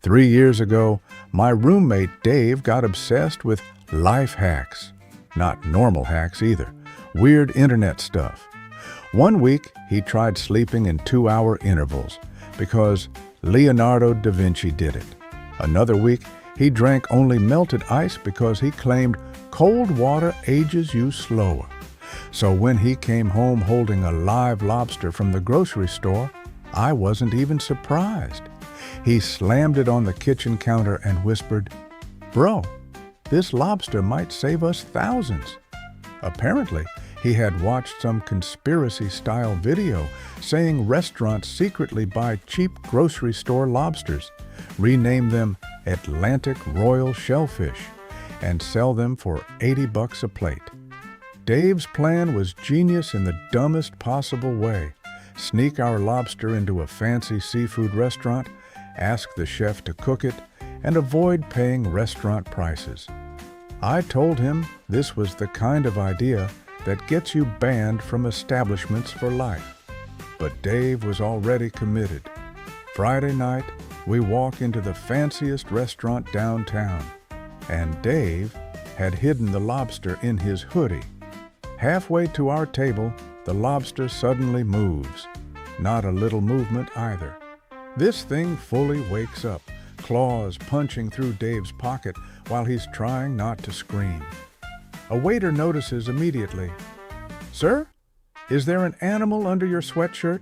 3 years ago, my roommate Dave got obsessed with life hacks. Not normal hacks either, weird internet stuff. One week, he tried sleeping in 2-hour intervals because Leonardo da Vinci did it. Another week, he drank only melted ice because he claimed cold water ages you slower. So when he came home holding a live lobster from the grocery store, I wasn't even surprised. He slammed it on the kitchen counter and whispered, "Bro, this lobster might save us thousands." Apparently, he had watched some conspiracy-style video saying restaurants secretly buy cheap grocery store lobsters, rename them Atlantic Royal Shellfish, and sell them for $80 a plate. Dave's plan was genius in the dumbest possible way. Sneak our lobster into a fancy seafood restaurant, ask the chef to cook it, and avoid paying restaurant prices. I told him this was the kind of idea that gets you banned from establishments for life. But Dave was already committed. Friday night, we walk into the fanciest restaurant downtown, and Dave had hidden the lobster in his hoodie. Halfway to our table, the lobster suddenly moves. Not a little movement either. This thing fully wakes up, claws punching through Dave's pocket while he's trying not to scream. A waiter notices immediately. "Sir, is there an animal under your sweatshirt?"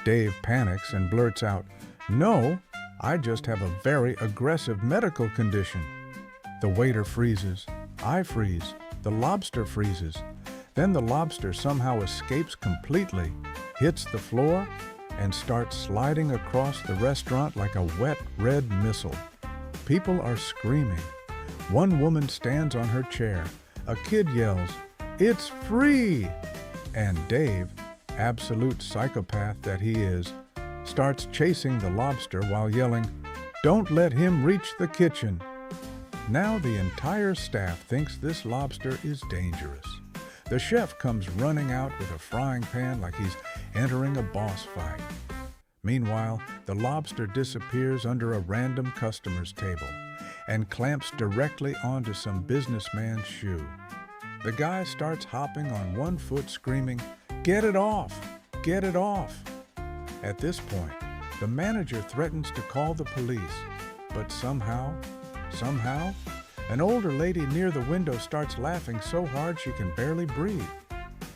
Dave panics and blurts out, "No, I just have a very aggressive medical condition." The waiter freezes. I freeze. The lobster freezes. Then the lobster somehow escapes completely, hits the floor, and starts sliding across the restaurant like a wet red missile. People are screaming. One woman stands on her chair. A kid yells, "It's free!" And Dave, absolute psychopath that he is, starts chasing the lobster while yelling, "Don't let him reach the kitchen." Now the entire staff thinks this lobster is dangerous. The chef comes running out with a frying pan like he's entering a boss fight. Meanwhile, the lobster disappears under a random customer's table and clamps directly onto some businessman's shoe. The guy starts hopping on one foot screaming, "Get it off! Get it off!" At this point, the manager threatens to call the police, but somehow, an older lady near the window starts laughing so hard she can barely breathe.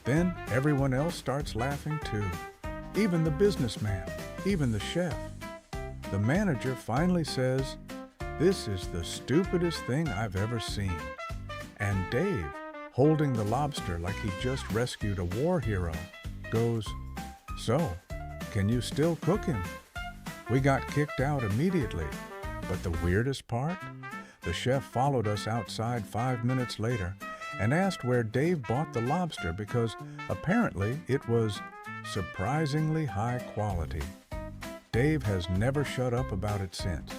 Then everyone else starts laughing too. Even the businessman, even the chef. The manager finally says, "This is the stupidest thing I've ever seen." And Dave, holding the lobster like he just rescued a war hero, goes, "So, can you still cook him?" We got kicked out immediately. But the weirdest part? The chef followed us outside 5 minutes later and asked where Dave bought the lobster because apparently it was surprisingly high quality. Dave has never shut up about it since.